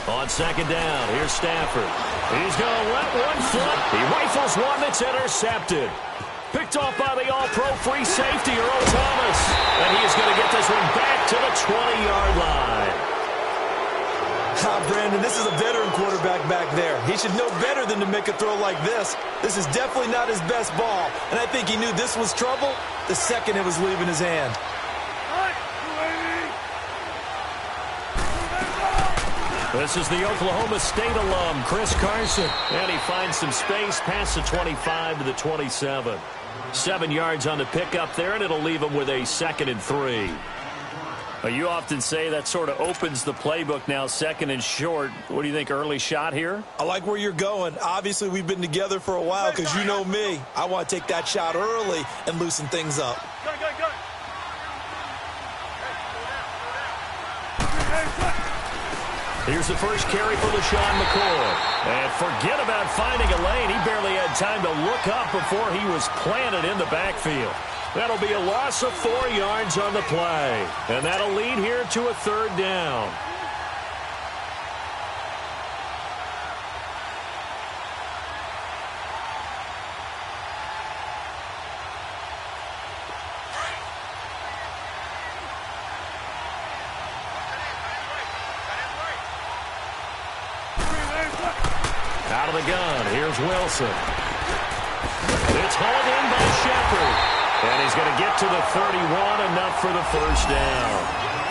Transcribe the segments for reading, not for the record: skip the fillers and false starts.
On second down, here's Stafford. He's going to let one flip. He rifles one that's intercepted. Picked off by the all-pro free safety, Earl Thomas. And he is going to get this one back to the 20-yard line. Brandon, this is a veteran quarterback back there. He should know better than to make a throw like this. This is definitely not his best ball. And I think he knew this was trouble the second it was leaving his hand. This is the Oklahoma State alum, Chris Carson. And he finds some space past the 25 to the 27. 7 yards on the pickup there, and it'll leave him with a 2nd and 3. You often say that sort of opens the playbook now, 2nd and short. What do you think, early shot here? I like where you're going. Obviously, we've been together for a while because you know me. I want to take that shot early and loosen things up. Here's the first carry for LaShawn McCoy. And forget about finding a lane. He barely had time to look up before he was planted in the backfield. That'll be a loss of 4 yards on the play. And that'll lead here to a 3rd down. Out of the gun, here's Wilson. It's hauled in by Shepard. And he's going to get to the 31, enough for the 1st down.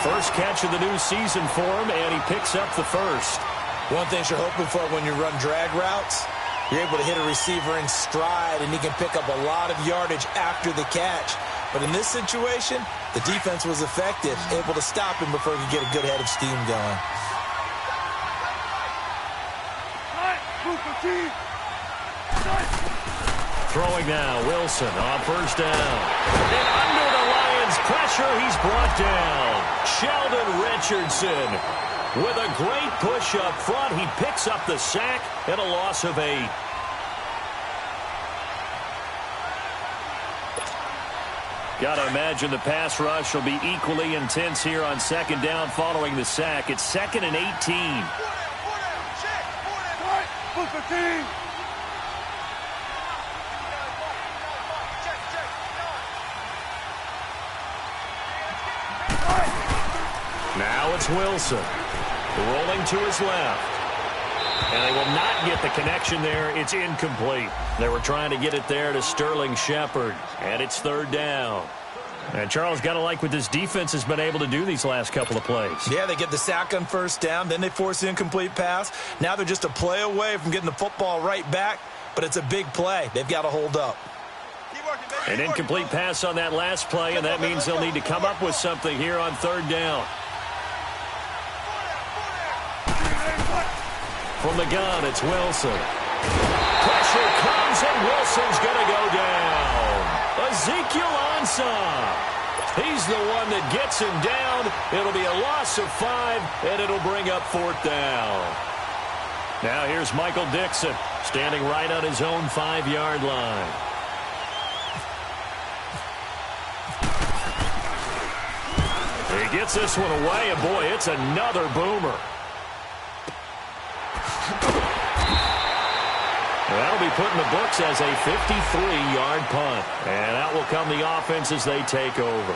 First catch of the new season for him, and he picks up the 1st. One thing you're hoping for when you run drag routes, you're able to hit a receiver in stride, and he can pick up a lot of yardage after the catch. But in this situation, the defense was effective, able to stop him before he could get a good head of steam going. Throwing now, Wilson on 1st down. And under the Lions' pressure, he's brought down. Sheldon Richardson with a great push up front. He picks up the sack and a loss of 8. Got to imagine the pass rush will be equally intense here on 2nd down following the sack. It's 2nd and 18. Now it's Wilson, rolling to his left. And they will not get the connection there. It's incomplete. They were trying to get it there to Sterling Shepard. And it's 3rd down. And Charles, got to like what this defense has been able to do these last couple of plays. Yeah, they get the sack on 1st down. Then they force the incomplete pass. Now they're just a play away from getting the football right back. But it's a big play. They've got to hold up. An incomplete pass on that last play, and that means they'll need to come up with something here on 3rd down. From the gun, it's Wilson. Pressure comes, and Wilson's going to go down. Ezekiel Ansah. He's the one that gets him down. It'll be a loss of 5, and it'll bring up 4th down. Now here's Michael Dixon, standing right on his own 5-yard line. He gets this one away, and boy, it's another boomer. That'll be put in the books as a 53-yard punt. And out will come the offense as they take over.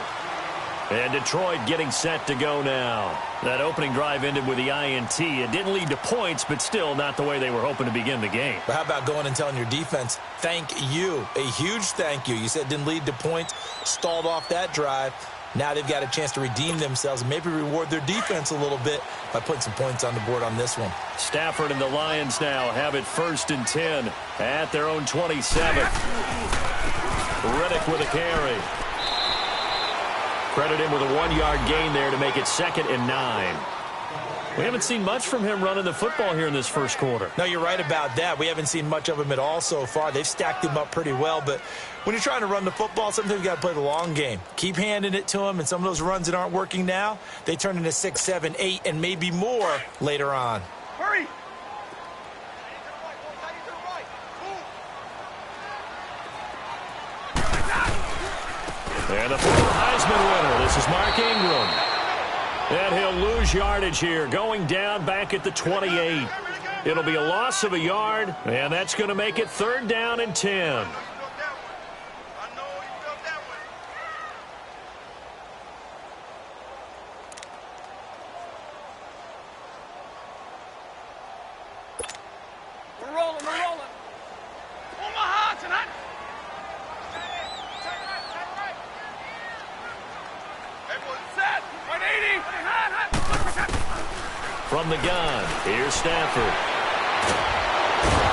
And Detroit getting set to go now. That opening drive ended with the INT. It didn't lead to points, but still not the way they were hoping to begin the game. But how about going and telling your defense, thank you, a huge thank you. You said it didn't lead to points, stalled off that drive. Now they've got a chance to redeem themselves and maybe reward their defense a little bit by putting some points on the board on this one. Stafford and the Lions now have it 1st and 10 at their own 27. Riddick with a carry. Credit him with a 1-yard gain there to make it 2nd and 9. We haven't seen much from him running the football here in this first quarter. No, you're right about that. We haven't seen much of him at all so far. They've stacked him up pretty well, but when you're trying to run the football, sometimes you got to play the long game. Keep handing it to him, and some of those runs that aren't working now, they turn into 6, 7, 8, and maybe more later on. Hurry! And the former Heisman winner, this is Mark Ingram. And he'll lose yardage here, going down back at the 28. It'll be a loss of a yard, and that's going to make it 3rd down and 10. We're rolling. Omaha tonight. Set. 180. From the gun, here's Stafford.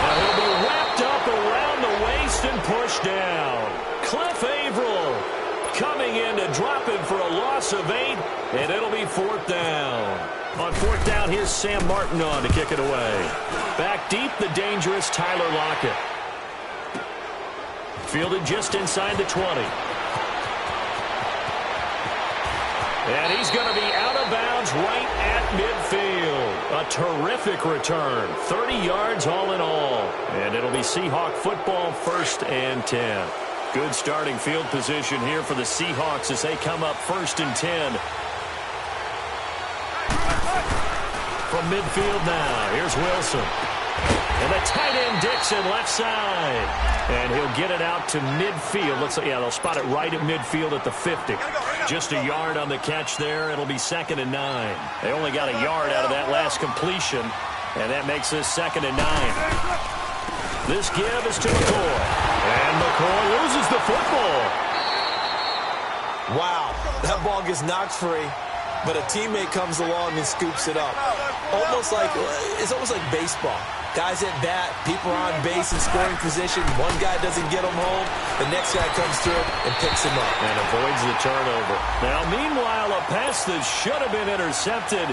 Now he'll be wrapped up around the waist and pushed down. Cliff Averill coming in to drop him for a loss of 8, and it'll be 4th down. On 4th down, here's Sam Martin on to kick it away. Back deep, the dangerous Tyler Lockett. Fielded just inside the 20. And he's going to be out of bounds right at midfield. A terrific return. 30 yards all in all. And it'll be Seahawk football, 1st and 10. Good starting field position here for the Seahawks as they come up 1st and 10. From midfield now, here's Wilson. And the tight end Dixon left side. And he'll get it out to midfield. Looks like, yeah, they'll spot it right at midfield at the 50. Just a yard on the catch there. It'll be 2nd and 9. They only got a yard out of that last completion, and that makes this 2nd and 9. This give is to McCoy. And McCoy loses the football. Wow, that ball gets knocked free, but a teammate comes along and scoops it up. It's almost like baseball. Guys at bat, people are on base in scoring position. One guy doesn't get him home. The next guy comes through and picks him up. And avoids the turnover. Now, meanwhile, a pass that should have been intercepted,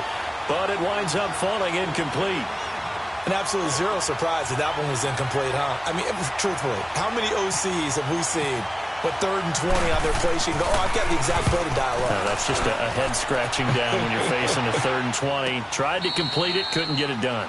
but it winds up falling incomplete. And absolutely zero surprise that that one was incomplete, huh? I mean, truthfully, how many OCs have we seen with 3rd and 20 on their play sheet and go, oh, I've got the exact play to dial up? No, that's just a head scratching down when you're facing a 3rd and 20. Tried to complete it, couldn't get it done.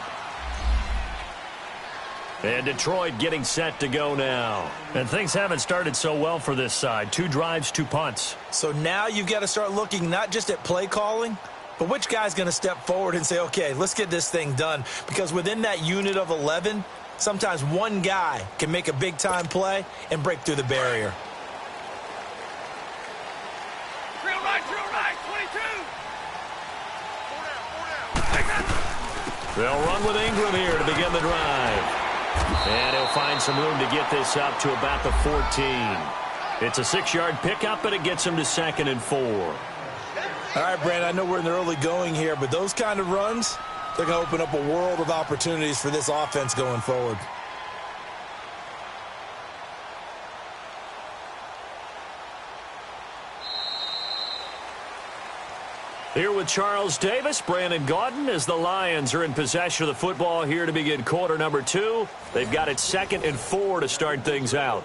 And Detroit getting set to go now. And things haven't started so well for this side. 2 drives, 2 punts. So now you've got to start looking not just at play calling, but which guy's going to step forward and say, okay, let's get this thing done. Because within that unit of 11, sometimes one guy can make a big-time play and break through the barrier. Drill right, 22. They'll run with Ingram here to begin the drive. And he'll find some room to get this up to about the 14. It's a 6-yard pickup, and it gets him to 2nd and 4. All right, Brandon, I know we're in the early going here, but those kind of runs, they're going to open up a world of opportunities for this offense going forward. Here with Charles Davis, Brandon Gaudin, as the Lions are in possession of the football here to begin quarter number 2. They've got it 2nd and 4 to start things out.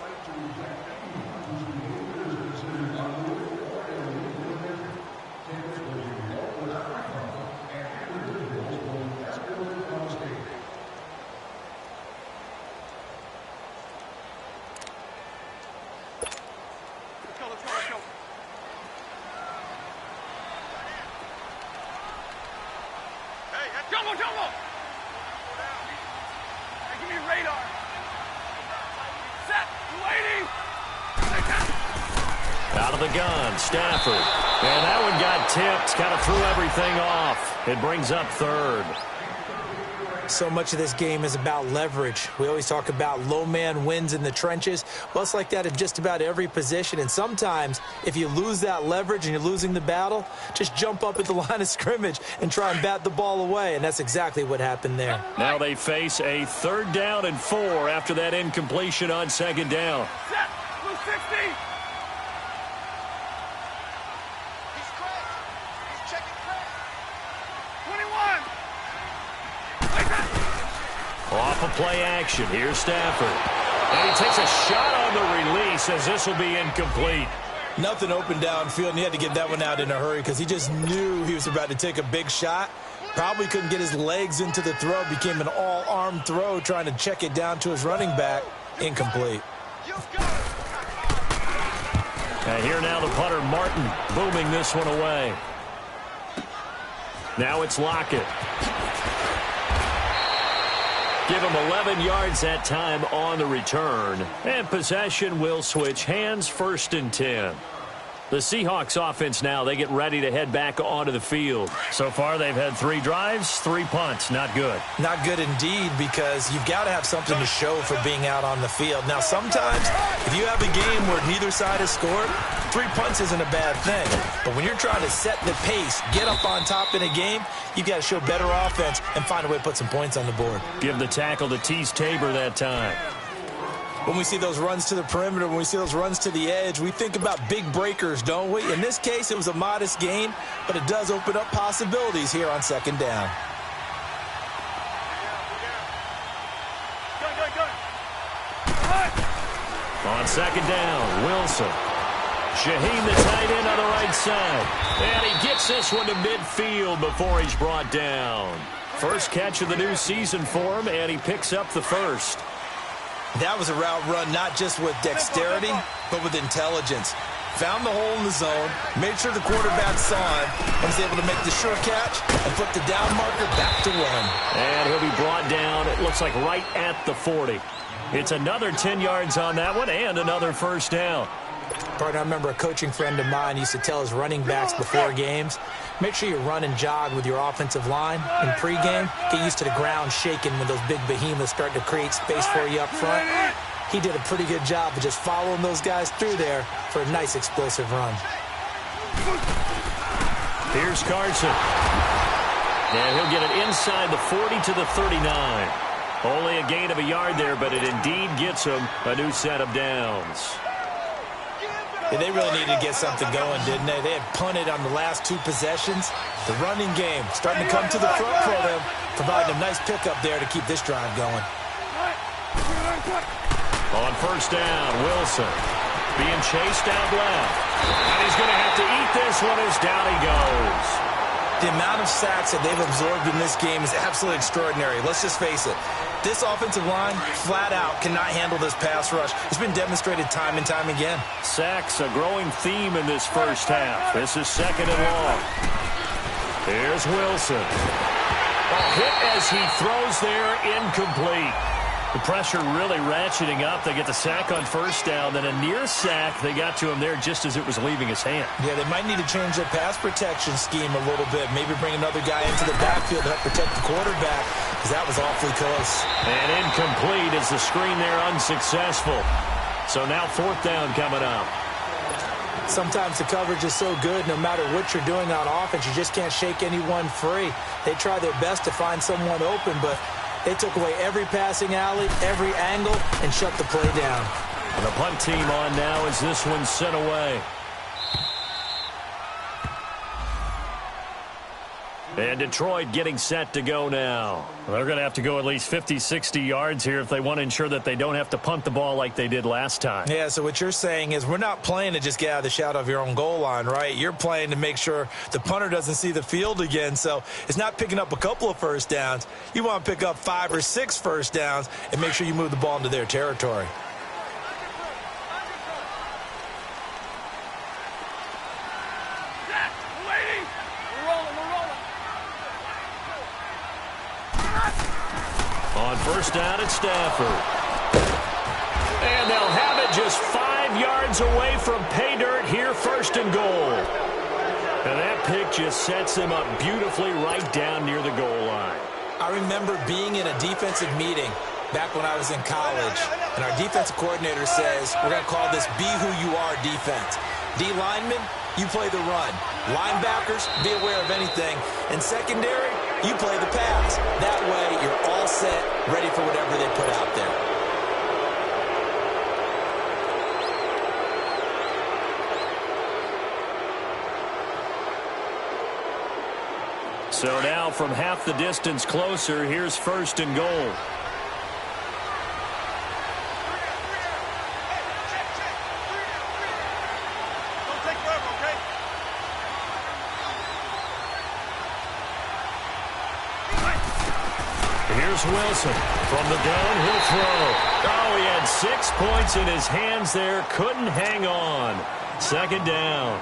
Jumbo! Hey, give me radar. Set, waiting. Out of the gun, Stafford. And that one got tipped, kind of threw everything off. It brings up 3rd. So much of this game is about leverage. We always talk about low man wins in the trenches. Well, it's like that in just about every position. And sometimes, if you lose that leverage and you're losing the battle, just jump up at the line of scrimmage and try and bat the ball away. And that's exactly what happened there. Now they face a 3rd down and 4 after that incompletion on 2nd down. Set, blue 60. Off of play action. Here's Stafford. And he takes a shot on the release as this will be incomplete. Nothing open downfield, and he had to get that one out in a hurry because he just knew he was about to take a big shot. Probably couldn't get his legs into the throw. Became an all-arm throw trying to check it down to his running back. Incomplete. And here now the punter, Martin, booming this one away. Now it's Lockett. Give him 11 yards that time on the return. And possession will switch hands, 1st and 10. The Seahawks offense now, they get ready to head back onto the field. So far, they've had 3 drives, 3 punts. Not good. Not good indeed, because you've got to have something to show for being out on the field. Now, sometimes, if you have a game where neither side has scored, 3 punts isn't a bad thing. But when you're trying to set the pace, get up on top in a game, you've got to show better offense and find a way to put some points on the board. Give the tackle to Tease Tabor that time. When we see those runs to the perimeter, when we see those runs to the edge, we think about big breakers, don't we? In this case, it was a modest gain, but it does open up possibilities here on 2nd down. On 2nd down, Wilson. Shaheen, the tight end on the right side. And he gets this one to midfield before he's brought down. First catch of the new season for him, and he picks up the first. That was a route run not just with dexterity, but with intelligence. Found the hole in the zone, made sure the quarterback saw it, and was able to make the sure catch and put the down marker back to run. And he'll be brought down, it looks like right at the 40. It's another 10 yards on that one and another 1st down. Partner, I remember a coaching friend of mine used to tell his running backs before games, make sure you run and jog with your offensive line in pregame. Get used to the ground shaking when those big behemoths start to create space for you up front. He did a pretty good job of just following those guys through there for a nice explosive run. Here's Carson. And he'll get it inside the 40 to the 39. Only a gain of a yard there, but it indeed gets him a new set of downs. Yeah, they really needed to get something going, didn't they? They had punted on the last 2 possessions. The running game starting to come to the front for them, providing a nice pickup there to keep this drive going. On 1st down, Wilson being chased out left. And he's going to have to eat this one as down he goes. The amount of sacks that they've absorbed in this game is absolutely extraordinary. Let's just face it. This offensive line, flat out, cannot handle this pass rush. It's been demonstrated time and time again. Sacks, a growing theme in this first half. This is 2nd and long. Here's Wilson. A hit as he throws there, incomplete. The pressure really ratcheting up. They get the sack on 1st down, then a near sack. They got to him there just as it was leaving his hand. Yeah, they might need to change their pass protection scheme a little bit. Maybe bring another guy into the backfield to help protect the quarterback, because that was awfully close. And incomplete as the screen there unsuccessful. So now 4th down coming up. Sometimes the coverage is so good, no matter what you're doing on offense, you just can't shake anyone free. They try their best to find someone open, but they took away every passing alley, every angle, and shut the play down. And the punt team on now as this one's sent away. And Detroit getting set to go now. They're going to have to go at least 50, 60 yards here if they want to ensure that they don't have to punt the ball like they did last time. Yeah, so what you're saying is we're not playing to just get out of the shadow of your own goal line, right? You're playing to make sure the punter doesn't see the field again. So it's not picking up a couple of 1st downs. You want to pick up 5 or 6 1st downs and make sure you move the ball into their territory. On 1st down at Stafford. And they'll have it just 5 yards away from pay dirt here, 1st and goal. And that pick just sets them up beautifully right down near the goal line. I remember being in a defensive meeting back when I was in college, and our defensive coordinator says, we're going to call this Be Who You Are defense. D linemen, you play the run. Linebackers, be aware of anything. And secondary, you play the pass. That way, you're all set, ready for whatever they put out there. So now from half the distance closer, here's 1st and goal. Here's Wilson from the downhill throw. Oh, he had 6 points in his hands there. Couldn't hang on. second down.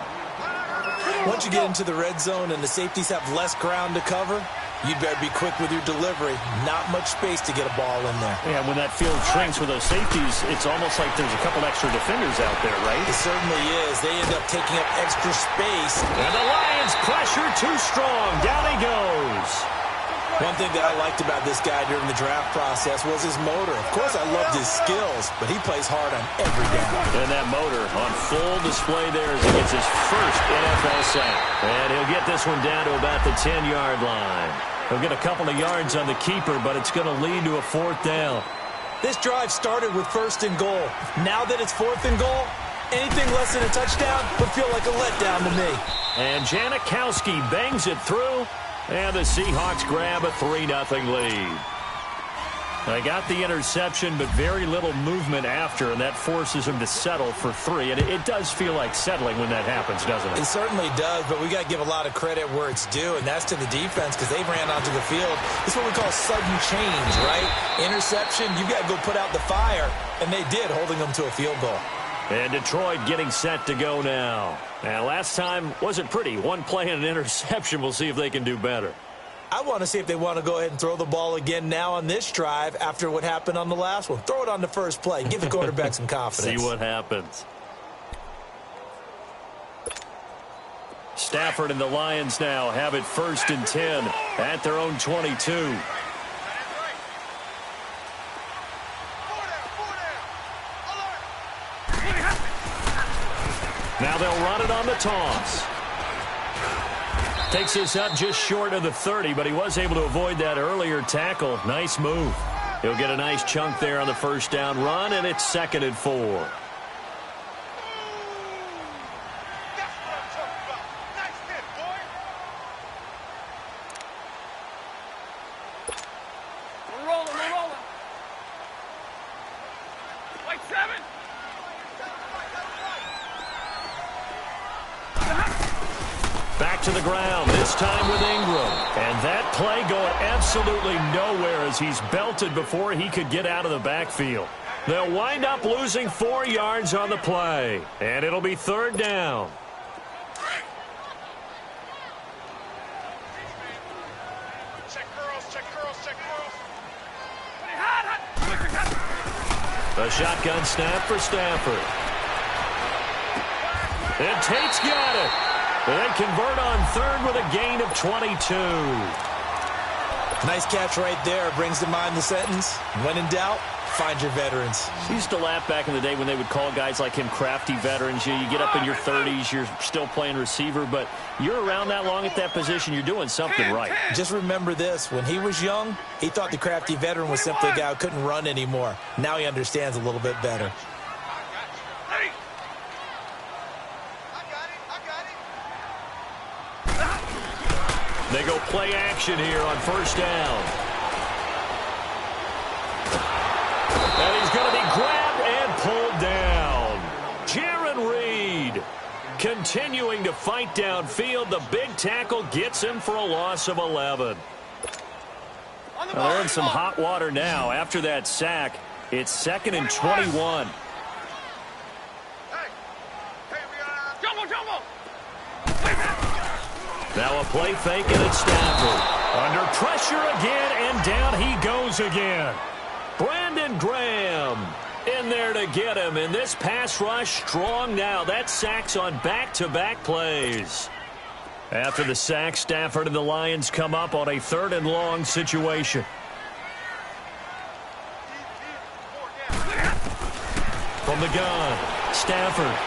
Once you get into the red zone and the safeties have less ground to cover, you better be quick with your delivery. Not much space to get a ball in there. Yeah, when that field shrinks with those safeties, it's almost like there's a couple extra defenders out there, right? It certainly is. They end up taking up extra space. And the Lions pressure too strong. Down he goes. One thing that I liked about this guy during the draft process was his motor. Of course, I loved his skills, but he plays hard on every down. And that motor on full display there as he gets his first NFL sack. And he'll get this one down to about the 10-yard line. He'll get a couple of yards on the keeper, but it's going to lead to a fourth down. This drive started with 1st and goal. Now that it's 4th and goal, anything less than a touchdown would feel like a letdown to me. And Janikowski bangs it through. And the Seahawks grab a 3-0 lead. They got the interception, but very little movement after, and that forces them to settle for 3. And it does feel like settling when that happens, doesn't it? It certainly does, but we got to give a lot of credit where it's due, and that's to the defense because they ran onto the field. It's what we call sudden change, right? Interception, you got to go put out the fire, and they did, holding them to a field goal. And Detroit getting set to go now. And last time wasn't pretty. One play and an interception. We'll see if they can do better. I want to see if they want to go ahead and throw the ball again now on this drive after what happened on the last one. Throw it on the first play. Give the quarterback some confidence. See what happens. Stafford and the Lions now have it 1st and 10 at their own 22. Now they'll run it on the toss. Takes this up just short of the 30, but he was able to avoid that earlier tackle. Nice move. He'll get a nice chunk there on the first down run, and it's 2nd and 4. Back to the ground, this time with Ingram. And that play going absolutely nowhere as he's belted before he could get out of the backfield. They'll wind up losing 4 yards on the play. And it'll be 3rd down. A shotgun snap for Stafford. And Tate's got it. They convert on 3rd with a gain of 22. Nice catch right there. Brings to mind the sentence, when in doubt, find your veterans. I used to laugh back in the day when they would call guys like him crafty veterans. You get up in your 30s, you're still playing receiver, but you're around that long at that position, you're doing something right. Just remember this. When he was young, he thought the crafty veteran was simply a guy who couldn't run anymore. Now he understands a little bit better. They go play action here on 1st down. And he's going to be grabbed and pulled down. Jaron Reed continuing to fight downfield. The big tackle gets him for a loss of 11. Well, they're in some hot water now. After that sack, it's 2nd and 21. Now a play fake, and it's Stafford. Under pressure again, and down he goes again. Brandon Graham in there to get him. And this pass rush strong now. That sack's on back-to-back plays. After the sack, Stafford and the Lions come up on a 3rd and long situation. From the gun, Stafford.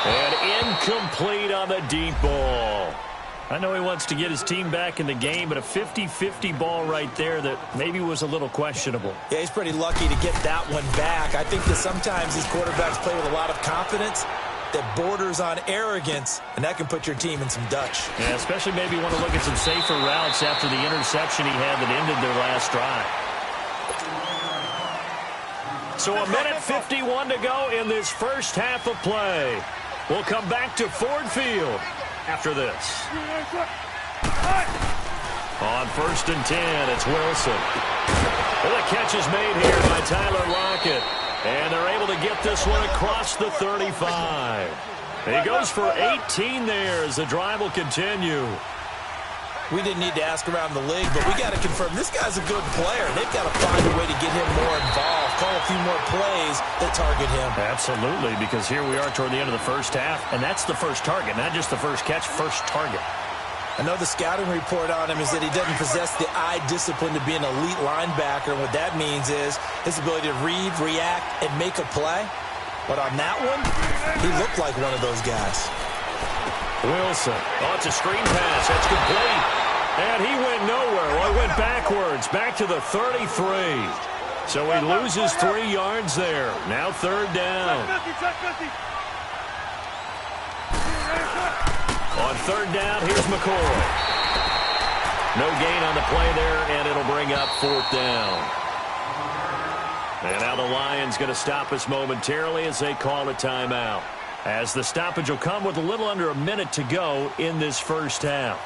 And incomplete on the deep ball. I know he wants to get his team back in the game, but a 50-50 ball right there that maybe was a little questionable. Yeah, he's pretty lucky to get that one back. I think that sometimes these quarterbacks play with a lot of confidence that borders on arrogance, and that can put your team in some Dutch. Yeah, especially maybe want to look at some safer routes after the interception he had that ended their last drive. So a minute 51 to go in this first half of play. We'll come back to Ford Field after this. On 1st and 10, it's Wilson. Well, the catch is made here by Tyler Lockett. And they're able to get this one across the 35. He goes for 18 there as the drive will continue. We didn't need to ask around the league, but we got to confirm this guy's a good player. They've got to find a way to get him more involved, call a few more plays that target him. Absolutely, because here we are toward the end of the first half, and that's the first target, not just the first catch, first target. I know the scouting report on him is that he doesn't possess the eye discipline to be an elite linebacker. And what that means is his ability to read, react, and make a play. But on that one, he looked like one of those guys. Wilson. Oh, it's a screen pass. That's complete. And he went nowhere. Well, he went backwards, back to the 33. So he loses 3 yards there. Now third down. On third down, here's McCoy. No gain on the play there, and it'll bring up fourth down. And now the Lions going to stop us momentarily as they call a timeout. As the stoppage will come with a little under a minute to go in this first half.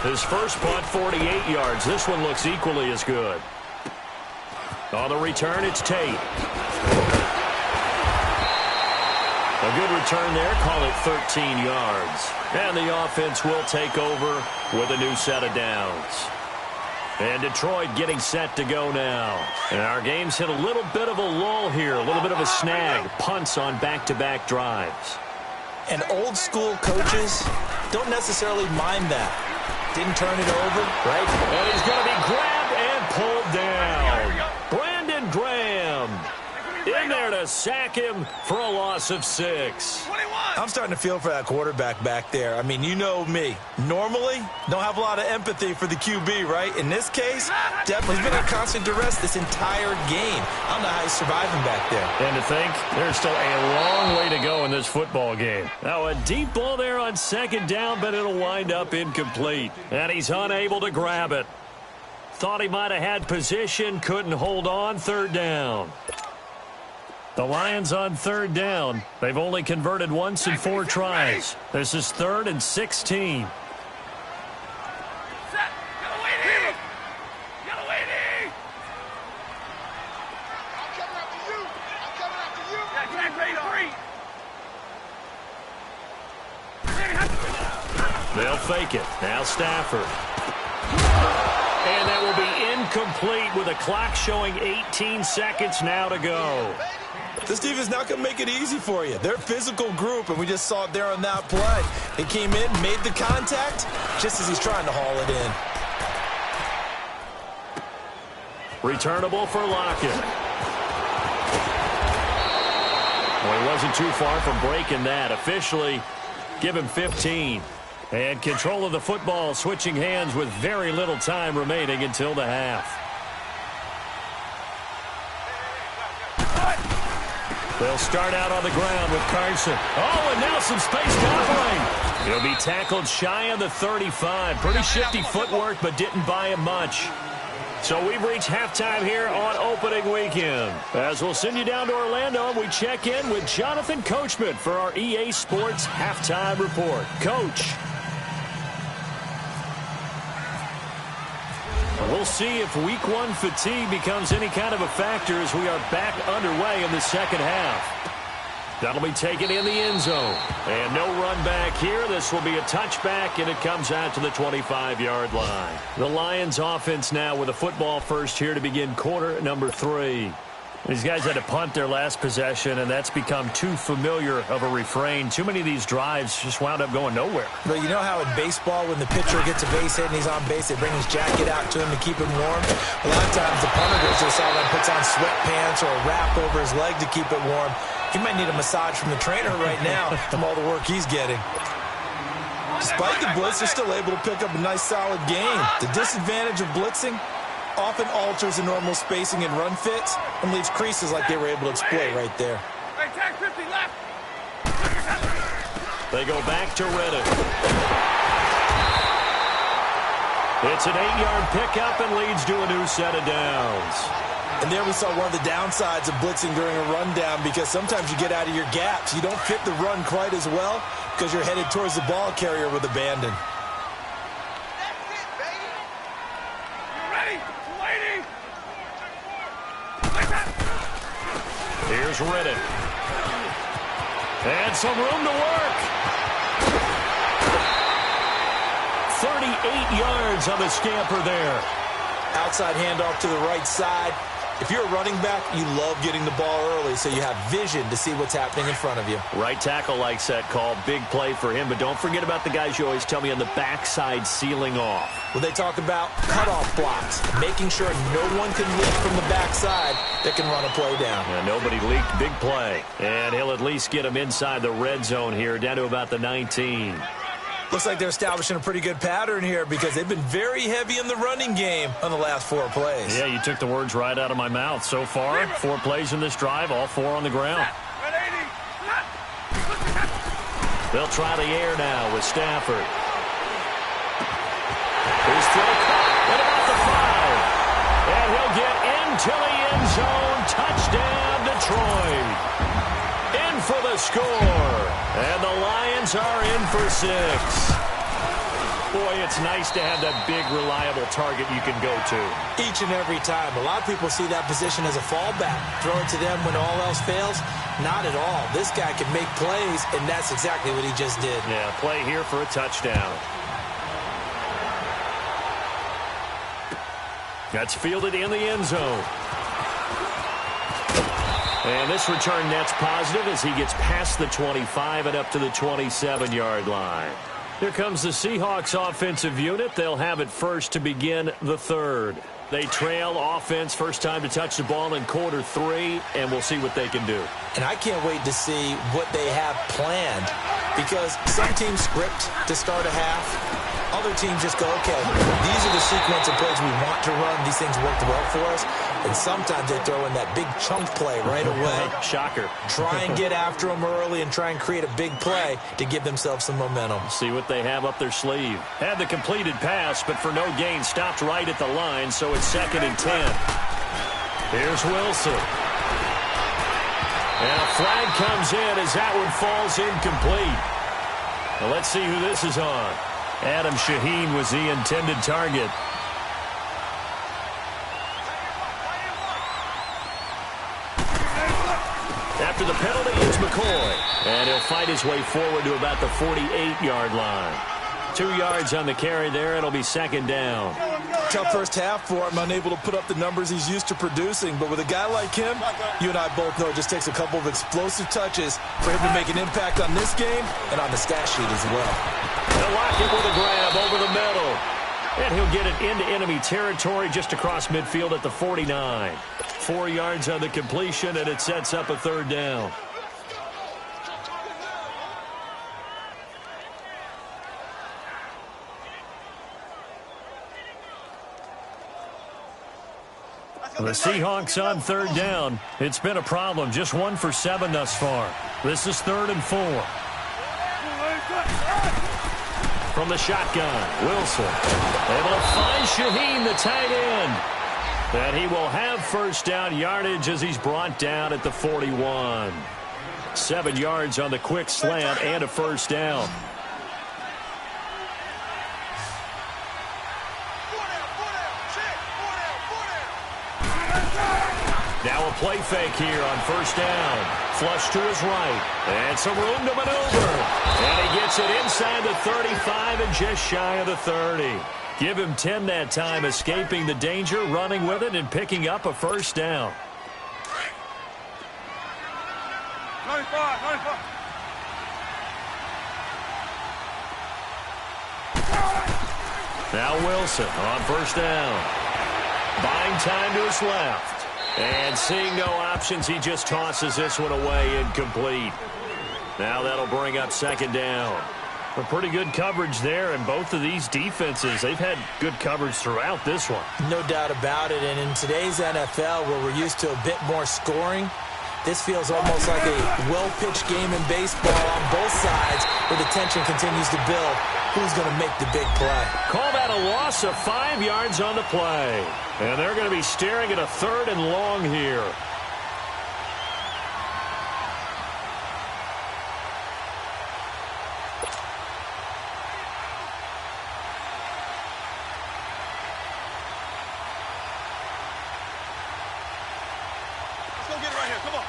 His first punt, 48 yards. This one looks equally as good. On the return, it's Tate. A good return there, call it 13 yards. And the offense will take over with a new set of downs. And Detroit getting set to go now. And our game's hit a little bit of a lull here, a little bit of a snag. Punts on back-to-back drives. And old school coaches don't necessarily mind that. Didn't turn it over, right? And he's going to be grabbed and pulled down. Brandon Graham in there to sack him for a loss of 6. I'm starting to feel for that quarterback back there. I mean, you know me. Normally, don't have a lot of empathy for the QB, right? In this case, definitely he's been under constant duress this entire game. I don't know how he's surviving back there. And to think, there's still a long way to go in this football game. Now, a deep ball there on second down, but it'll wind up incomplete. And he's unable to grab it. Thought he might have had position, couldn't hold on, third down. The Lions on third down. They've only converted once in 4 tries. This is 3rd and 16. They'll fake it. Now Stafford. And that will be incomplete with a clock showing 18 seconds now to go. This defense is not going to make it easy for you. They're a physical group, and we just saw it there on that play. He came in, made the contact, just as he's trying to haul it in. Returnable for Lockett. Well, he wasn't too far from breaking that. Officially, give him 15. And control of the football, switching hands with very little time remaining until the half. They'll start out on the ground with Carson. Oh, and now some space covering. He'll be tackled shy of the 35. Pretty shifty footwork, but didn't buy him much. So we've reached halftime here on opening weekend. As we'll send you down to Orlando, we check in with Jonathan Coachman for our EA Sports Halftime Report. Coach. We'll see if week 1 fatigue becomes any kind of a factor as we are back underway in the second half. That'll be taken in the end zone. And no run back here. This will be a touchback, and it comes out to the 25-yard line. The Lions offense now with a football first here to begin quarter number 3. These guys had to punt their last possession, and that's become too familiar of a refrain. Too many of these drives just wound up going nowhere. But you know how in baseball, when the pitcher gets a base hit and he's on base, they bring his jacket out to him to keep him warm? A lot of times the punter goes to the sideline, puts on sweatpants or a wrap over his leg to keep it warm. He might need a massage from the trainer right now from all the work he's getting. Despite the blitz, they're still able to pick up a nice, solid game. The disadvantage of blitzing often alters the normal spacing and run fits and leaves creases like they were able to exploit right there. They go back to Reddick. It's an 8-yard pickup and leads to a new set of downs. And there we saw one of the downsides of blitzing during a rundown, because sometimes you get out of your gaps. You don't fit the run quite as well because you're headed towards the ball carrier with abandon. Here's Riddick. And some room to work. 38 yards on the scamper there. Outside handoff to the right side. If you're a running back, you love getting the ball early so you have vision to see what's happening in front of you. Right tackle likes that call. Big play for him. But don't forget about the guys you always tell me on the backside sealing off. When they talk about cutoff blocks, making sure no one can leak from the backside that can run a play down. Yeah, nobody leaked. Big play. And he'll at least get him inside the red zone here, down to about the 19. Looks like they're establishing a pretty good pattern here because they've been very heavy in the running game on the last 4 plays. Yeah, you took the words right out of my mouth. So far, 4 plays in this drive, all 4 on the ground. They'll try the air now with Stafford. He's throw at about the 5. And he'll get into the end zone. Touchdown, Detroit. In for the score. And the Lions are in for 6. Boy, it's nice to have that big, reliable target you can go to. Each and every time. A lot of people see that position as a fallback. Throw it to them when all else fails. Not at all. This guy can make plays, and that's exactly what he just did. Yeah, play here for a touchdown. That's fielded in the end zone. And this return net's positive as he gets past the 25 and up to the 27-yard line. Here comes the Seahawks offensive unit. They'll have it first to begin the 3rd. They trail offense, first time to touch the ball in quarter 3, and we'll see what they can do. And I can't wait to see what they have planned because some teams script to start a half. Other teams just go, okay, these are the sequence of plays we want to run. These things worked well for us. And sometimes they throw in that big chunk play right away. Shocker. Try and get after them early and try and create a big play to give themselves some momentum. See what they have up their sleeve. Had the completed pass, but for no gain, stopped right at the line, so it's 2nd and 10. Here's Wilson. And a flag comes in as that one falls incomplete. Now let's see who this is on. Adam Shaheen was the intended target. After the penalty, it's McCoy. And he'll fight his way forward to about the 48-yard line. 2 yards on the carry there. It'll be 2nd down. Tough first half for him, unable to put up the numbers he's used to producing. But with a guy like him, you and I both know it just takes a couple of explosive touches for him to make an impact on this game and on the stat sheet as well. They'll lock it with a grab over the middle. And he'll get it into enemy territory just across midfield at the 49. 4 yards on the completion, and it sets up a 3rd down. The Seahawks on 3rd down. It's been a problem. Just 1 for 7 thus far. This is 3rd and 4. From the shotgun, Wilson able to find Shaheen, the tight end. And he will have first down yardage as he's brought down at the 41. 7 yards on the quick slant and a first down. Now a play fake here on first down. Flush to his right. And some room to maneuver. And he gets it inside the 35 and just shy of the 30. Give him 10 that time, escaping the danger, running with it, and picking up a first down. 95. Now Wilson on first down. Buying time to his left. And seeing no options, he just tosses this one away incomplete. Now that'll bring up 2nd down. A pretty good coverage there, and both of these defenses, they've had good coverage throughout this one. No doubt about it, and in today's NFL, where we're used to a bit more scoring, this feels almost like a well-pitched game in baseball on both sides, where the tension continues to build. Who's going to make the big play? Call that a loss of 5 yards on the play. And they're going to be staring at a 3rd and long here. Let's go get it right here. Come on.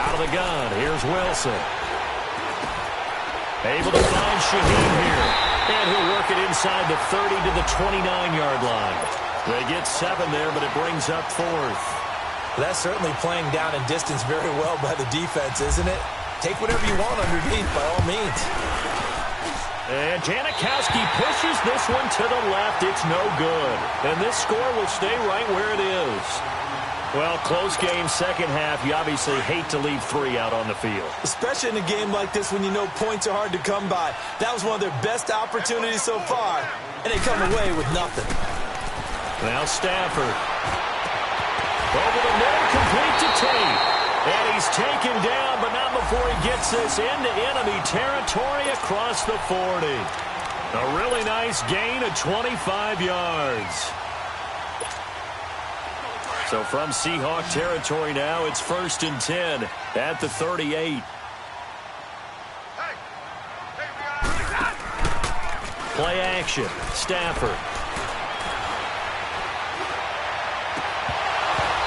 Out of the gun, here's Wilson. Able to find Shaheen here. And he'll work it inside the 30 to the 29-yard line. They get 7 there, but it brings up 4th. That's certainly playing down in distance very well by the defense, isn't it? Take whatever you want underneath, by all means. And Janikowski pushes this one to the left. It's no good. And this score will stay right where it is. Well, close game, second half. You obviously hate to leave 3 out on the field. Especially in a game like this when you know points are hard to come by. That was one of their best opportunities so far, and they come away with nothing. Now Stafford. Over the middle, complete to Tate. And he's taken down, but not before he gets this into enemy territory across the 40. A really nice gain of 25 yards. So from Seahawk territory now, it's 1st and 10 at the 38. Play action. Stafford.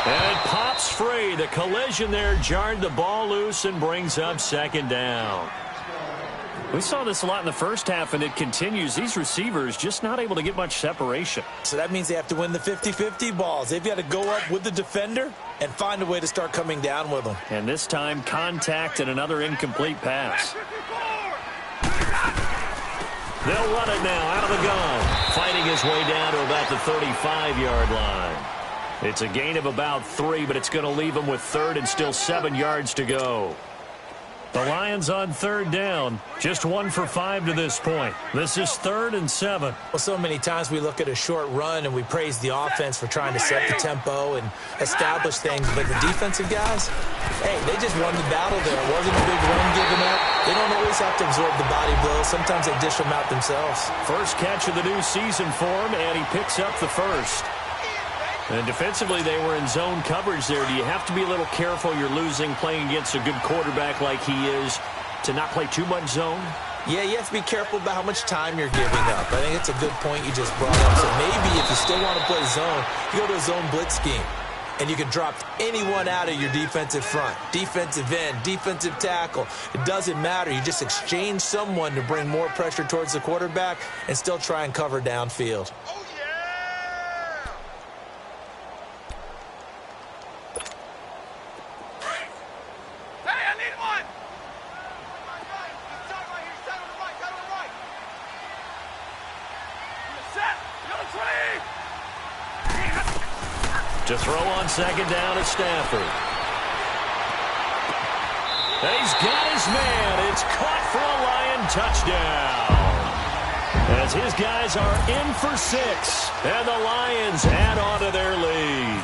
And it pops free. The collision there jarred the ball loose and brings up 2nd down. We saw this a lot in the first half, and it continues. These receivers just not able to get much separation. So that means they have to win the 50-50 balls. They've got to go up with the defender and find a way to start coming down with them. And this time, contact and another incomplete pass. They'll run it now out of the gun. Fighting his way down to about the 35-yard line. It's a gain of about 3, but it's going to leave him with 3rd and still 7 yards to go. The Lions on 3rd down, just 1 for 5 to this point. This is 3rd and 7. Well, so many times we look at a short run and we praise the offense for trying to set the tempo and establish things. But the defensive guys, hey, they just won the battle there. It wasn't a big run given up. They don't always have to absorb the body blows. Sometimes they dish them out themselves. First catch of the new season for him, and he picks up the first. And defensively, they were in zone coverage there. Do you have to be a little careful? You're losing playing against a good quarterback like he is to not play too much zone? Yeah, you have to be careful about how much time you're giving up. I think it's a good point you just brought up. So maybe if you still want to play zone, you go to a zone blitz scheme. And you can drop anyone out of your defensive front. Defensive end, defensive tackle. It doesn't matter. You just exchange someone to bring more pressure towards the quarterback and still try and cover downfield. To throw on 2nd down at Stafford. He's got his man. It's caught for a Lion touchdown. As his guys are in for 6. And the Lions add on to their lead.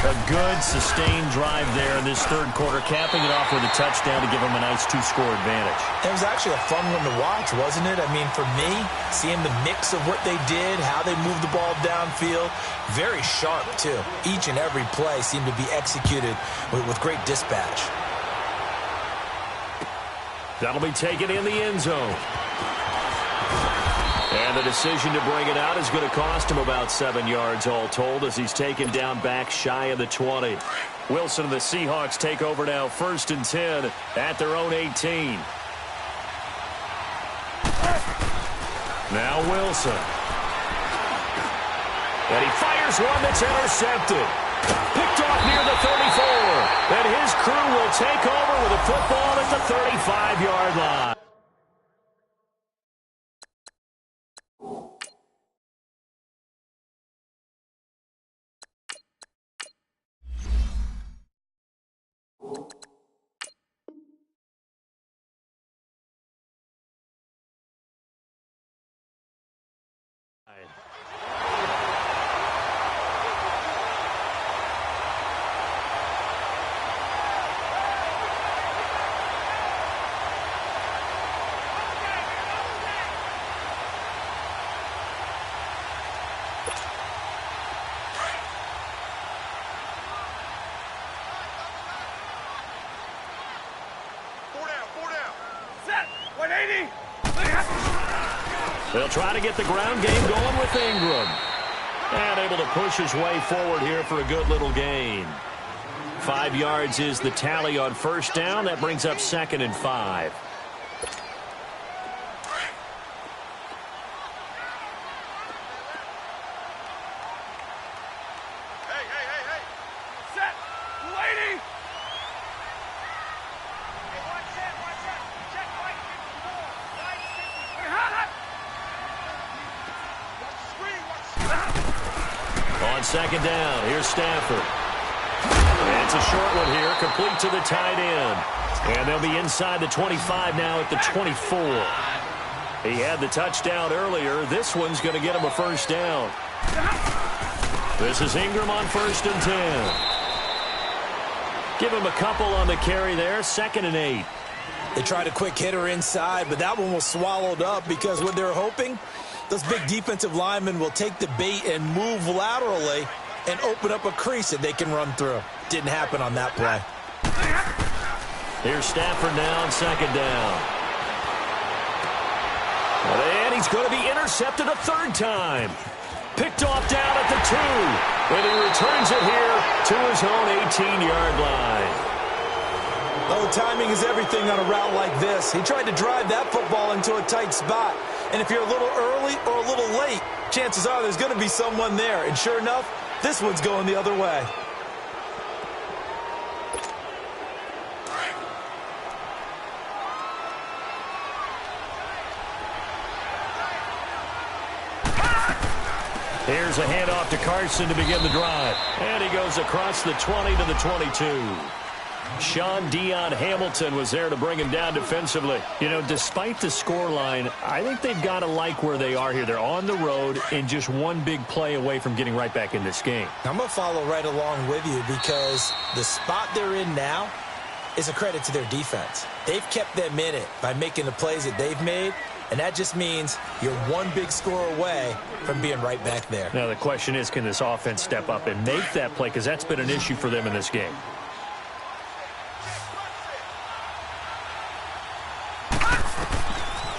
A good, sustained drive there in this 3rd quarter, capping it off with a touchdown to give them a nice 2-score advantage. It was actually a fun one to watch, wasn't it? I mean, for me, seeing the mix of what they did, how they moved the ball downfield, very sharp, too. Each and every play seemed to be executed with great dispatch. That'll be taken in the end zone. And the decision to bring it out is going to cost him about 7 yards all told as he's taken down back shy of the 20. Wilson and the Seahawks take over now 1st and 10 at their own 18. Now Wilson. And he fires one that's intercepted. Picked off near the 34. And his crew will take over with a football at the 35-yard line. They'll try to get the ground game going with Ingram. And able to push his way forward here for a good little gain. 5 yards is the tally on first down. That brings up 2nd and 5. On 2nd down, here's Stafford. And it's a short one here, complete to the tight end. And they'll be inside the 25 now at the 24. He had the touchdown earlier. This one's going to get him a first down. This is Ingram on 1st and 10. Give him a couple on the carry there, 2nd and 8. They tried a quick hitter inside, but that one was swallowed up because what they're hoping, those big defensive linemen will take the bait and move laterally and open up a crease that they can run through. Didn't happen on that play. Here's Stafford now on 2nd down. And he's going to be intercepted a 3rd time. Picked off down at the 2. And he returns it here to his own 18-yard line. Oh, timing is everything on a route like this. He tried to drive that football into a tight spot. And if you're a little early or a little late, chances are there's going to be someone there. And sure enough, this one's going the other way. Here's a handoff to Carson to begin the drive. And he goes across the 20 to the 22. Sean Dion Hamilton was there to bring him down defensively. You know, despite the scoreline, I think they've got to like where they are here. They're on the road and just one big play away from getting right back in this game. I'm going to follow right along with you because the spot they're in now is a credit to their defense. They've kept them in it by making the plays that they've made, and that just means you're one big score away from being right back there. Now, the question is, can this offense step up and make that play? Because that's been an issue for them in this game.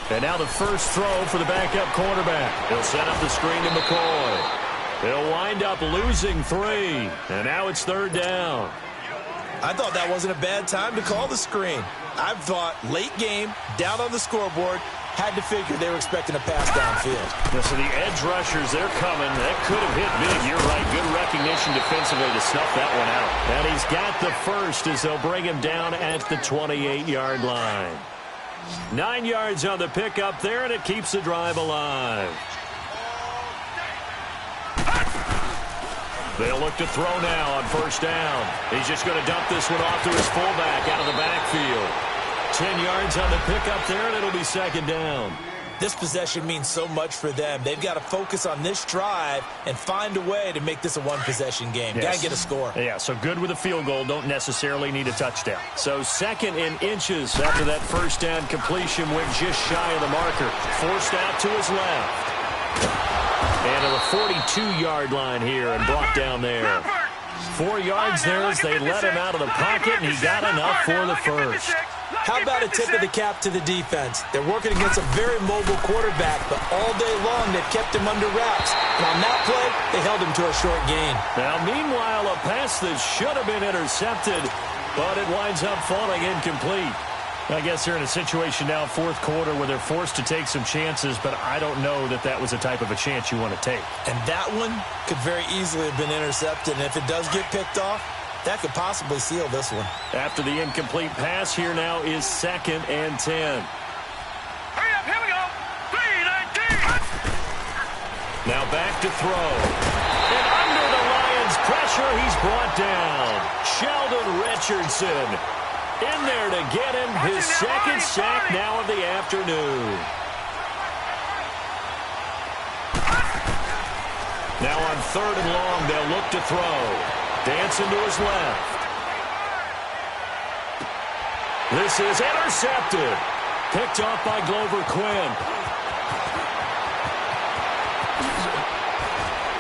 And now the first throw for the backup quarterback. He'll set up the screen to McCoy. He'll wind up losing 3. And now it's 3rd down. I thought that wasn't a bad time to call the screen. I thought late game, down on the scoreboard, had to figure they were expecting a pass downfield. Yeah, so the edge rushers, they're coming. That could have hit big. You're right. Good recognition defensively to snuff that one out. And he's got the first as they'll bring him down at the 28-yard line. 9 yards on the pickup there, and it keeps the drive alive. They'll look to throw now on 1st down. He's just going to dump this one off to his fullback out of the backfield. 10 yards on the pickup there, and it'll be 2nd down. This possession means so much for them. They've got to focus on this drive and find a way to make this a one-possession game. Yes. Got to get a score. Yeah, so good with a field goal. Don't necessarily need a touchdown. So 2nd and inches after that 1st down completion went just shy of the marker. Forced out to his left. And to the 42-yard line here and brought down there. 4 yards there as they let him out of the pocket, and he got enough for the first. How about a tip of the cap to the defense? They're working against a very mobile quarterback, but all day long they've kept him under wraps. And on that play, they held him to a short gain. Now, meanwhile, a pass that should have been intercepted, but it winds up falling incomplete. I guess they're in a situation now, 4th quarter, where they're forced to take some chances, but I don't know that that was the type of a chance you want to take. And that one could very easily have been intercepted, and if it does get picked off, that could possibly seal this one. After the incomplete pass, here now is 2nd and 10. Hurry up, here we go. 3-19. Now back to throw. And under the Lions' pressure, he's brought down. Sheldon Richardson in there to get him his 2nd sack now of the afternoon. Now on 3rd and long, they'll look to throw. Dancing to his left. This is intercepted. Picked off by Glover Quinn.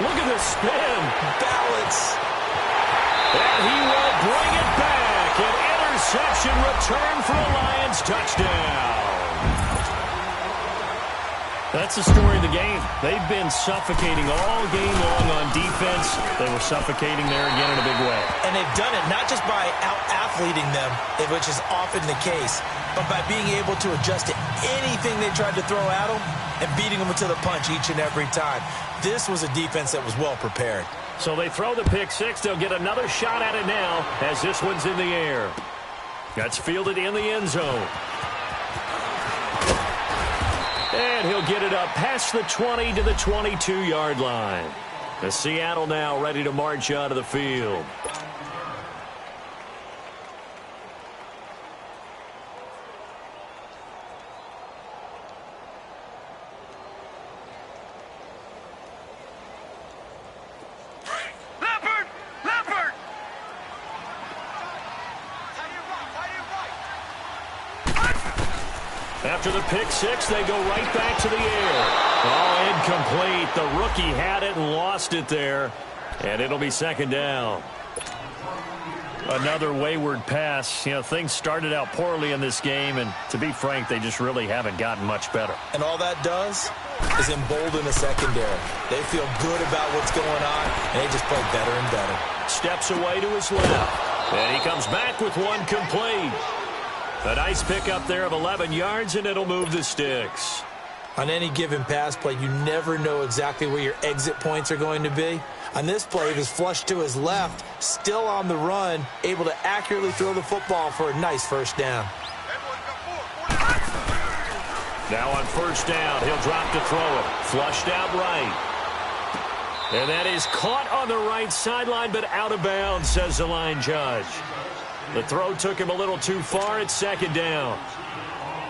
Look at the spin. Balance. And he will bring it back. An interception return for a Lions touchdown. That's the story of the game. They've been suffocating all game long on defense. They were suffocating there again in a big way. And they've done it not just by out-athleting them, which is often the case, but by being able to adjust to anything they tried to throw at them and beating them to the punch each and every time. This was a defense that was well prepared. So they throw the pick six. They'll get another shot at it now as this one's in the air. That's fielded in the end zone. And he'll get it up past the 20 to the 22-yard line. The Seattle now ready to march out of the field. After the pick six, they go right back to the air. Oh, incomplete. The rookie had it and lost it there. And it'll be second down. Another wayward pass. You know, things started out poorly in this game, and to be frank, they just really haven't gotten much better. And all that does is embolden the secondary. They feel good about what's going on, and they just play better and better. Steps away to his left. And he comes back with one complete. A nice pickup there of 11 yards, and it'll move the sticks. On any given pass play, you never know exactly where your exit points are going to be. On this play, he was flushed to his left, still on the run, able to accurately throw the football for a nice first down. Now on first down, he'll drop to throw it. Flushed out right. And that is caught on the right sideline, but out of bounds, says the line judge. The throw took him a little too far. It's second down.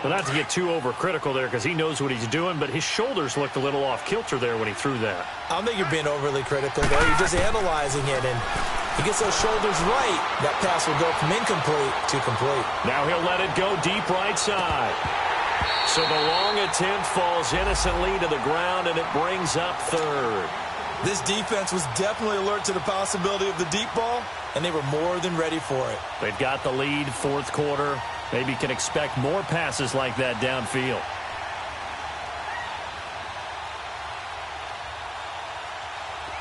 But not to get too overcritical there because he knows what he's doing, but his shoulders looked a little off kilter there when he threw that. I don't think you're being overly critical there. You're just analyzing it, and he gets those shoulders right. That pass will go from incomplete to complete. Now he'll let it go deep right side. So the long attempt falls innocently to the ground, and it brings up third. This defense was definitely alert to the possibility of the deep ball, and they were more than ready for it. They've got the lead, fourth quarter. Maybe can expect more passes like that downfield.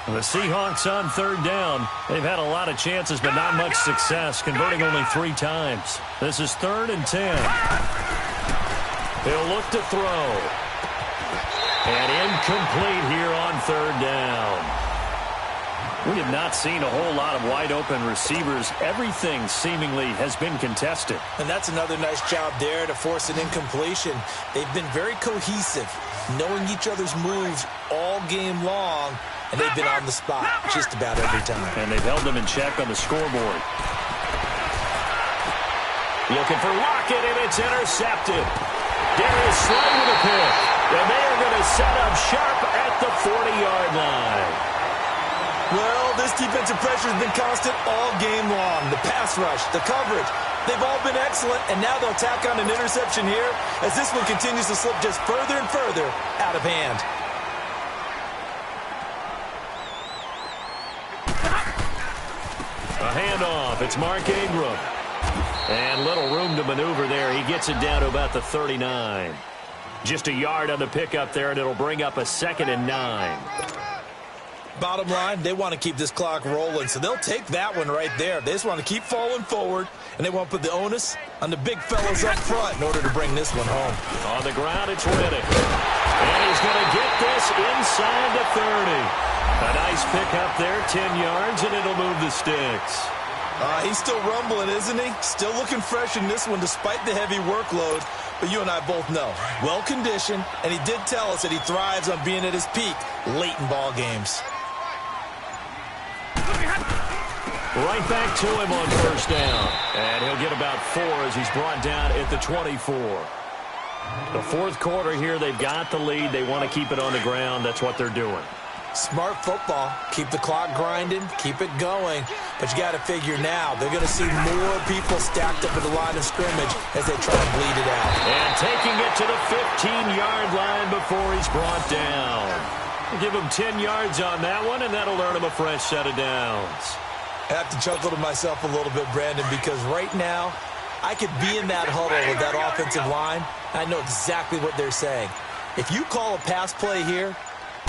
The Seahawks on third down. They've had a lot of chances, but not much success, converting only 3 times. This is 3rd and 10. They'll look to throw. And incomplete here on third down. We have not seen a whole lot of wide-open receivers. Everything seemingly has been contested. And that's another nice job there to force an incompletion. They've been very cohesive, knowing each other's moves all game long, and they've been on the spot just about every time. And they've held them in check on the scoreboard. Looking for Lockett, and it's intercepted. Darius Slay with a pick. And they are going to set up sharp at the 40-yard line. Well, this defensive pressure has been constant all game long. The pass rush, the coverage, they've all been excellent, and now they'll tack on an interception here as this one continues to slip just further and further out of hand. A handoff. It's Mark Ingram. And little room to maneuver there. He gets it down to about the 39. Just a yard on the pickup there, and it'll bring up a 2nd and 9. Bottom line, they want to keep this clock rolling, so they'll take that one right there. They just want to keep falling forward, and they want to put the onus on the big fellas up front in order to bring this one home. On the ground, it's Riddick. And he's going to get this inside the 30. A nice pickup there, 10 yards, and it'll move the sticks. He's still rumbling, isn't he? Still looking fresh in this one despite the heavy workload. But you and I both know, well-conditioned, and he did tell us that he thrives on being at his peak late in ball games. Right back to him on first down. And he'll get about 4 as he's brought down at the 24. The fourth quarter here, they've got the lead. They want to keep it on the ground. That's what they're doing. Smart football. Keep the clock grinding. Keep it going. But you got to figure now, they're going to see more people stacked up at the line of scrimmage as they try to bleed it out. And taking it to the 15-yard line before he's brought down. We'll give him 10 yards on that one, and that'll earn him a fresh set of downs. I have to chuckle to myself a little bit, Brandon, because right now, I could be in that huddle with that offensive line. I know exactly what they're saying. If you call a pass play here,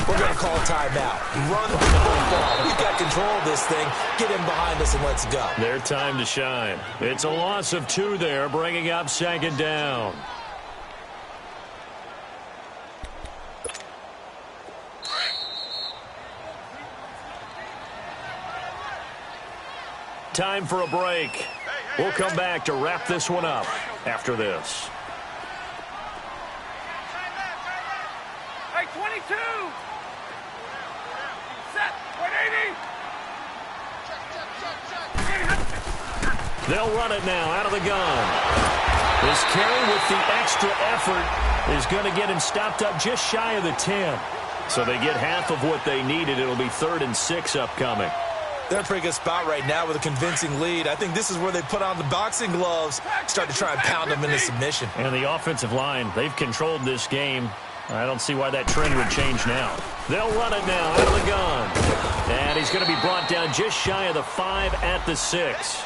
we're going to call a timeout. Run the football. We've got control of this thing. Get him behind us and let's go. Their time to shine. It's a loss of 2 there, bringing up second down. Time for a break. We'll come back to wrap this one up after this. Hey, 22. Set. 180. They'll run it now out of the gun. This carry with the extra effort is going to get him stopped up just shy of the 10. So they get half of what they needed. It'll be 3rd and 6 upcoming. They're in a pretty good spot right now with a convincing lead. I think this is where they put on the boxing gloves, start to try and pound them into submission. And the offensive line, they've controlled this game. I don't see why that trend would change now. They'll run it now out of the gun. And he's going to be brought down just shy of the 5 at the 6.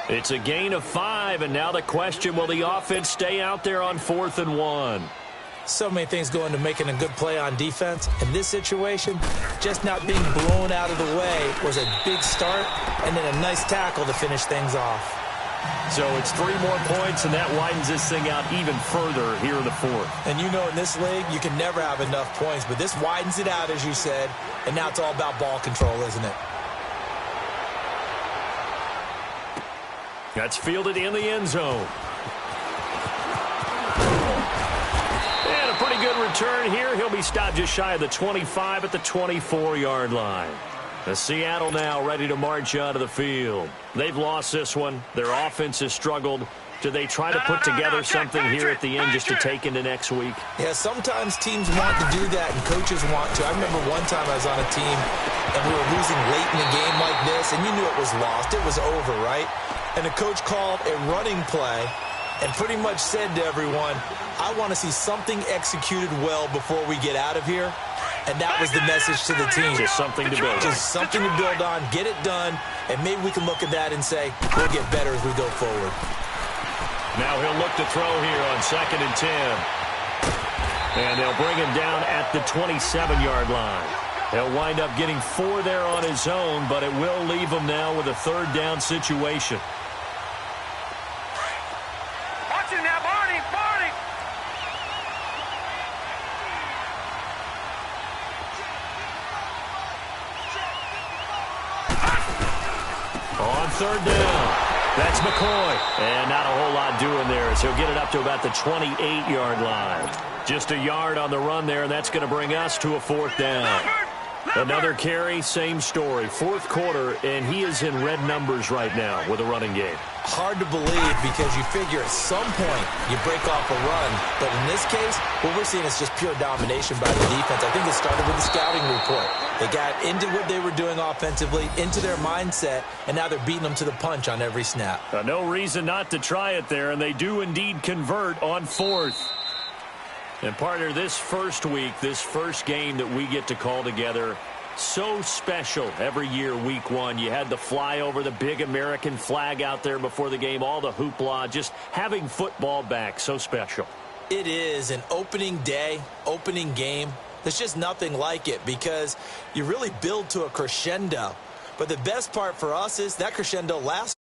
It's a gain of 5, and now the question, will the offense stay out there on 4th and 1? So many things go into making a good play on defense. In this situation, just not being blown out of the way was a big start, and then a nice tackle to finish things off. So it's 3 more points, and that widens this thing out even further here in the 4th. And you know in this league, you can never have enough points, but this widens it out, as you said, and now it's all about ball control, isn't it? That's fielded in the end zone. And a pretty good return here. He'll be stopped just shy of the 25 at the 24-yard line. The Seattle now ready to march out of the field. They've lost this one. Their offense has struggled. Do they try to put together something here at the end just to take into next week? Yeah, sometimes teams want to do that and coaches want to. I remember one time I was on a team and we were losing late in a game like this, and you knew it was lost. It was over, right? And the coach called a running play and pretty much said to everyone, I want to see something executed well before we get out of here. And that was the message to the team. Just something to build on. Just something to build on, get it done, and maybe we can look at that and say, we'll get better as we go forward. Now he'll look to throw here on 2nd and 10. And they'll bring him down at the 27-yard line. He'll wind up getting 4 there on his own, but it will leave him now with a 3rd down situation. Watch it now, Barney. Barney. On 3rd down. That's McCoy. And not a whole lot doing there as he'll get it up to about the 28-yard line. Just a yard on the run there, and that's going to bring us to a 4th down. Another carry, same story. 4th quarter, and he is in red numbers right now with a running game. Hard to believe because you figure at some point you break off a run. But in this case, what we're seeing is just pure domination by the defense. I think it started with the scouting report. They got into what they were doing offensively, into their mindset, and now they're beating them to the punch on every snap. No reason not to try it there, and they do indeed convert on 4th. And, partner, this first week, this first game that we get to call together, so special every year, week 1. You had the flyover, the big American flag out there before the game, all the hoopla, just having football back, so special. It is an opening day, opening game. There's just nothing like it because you really build to a crescendo. But the best part for us is that crescendo lasts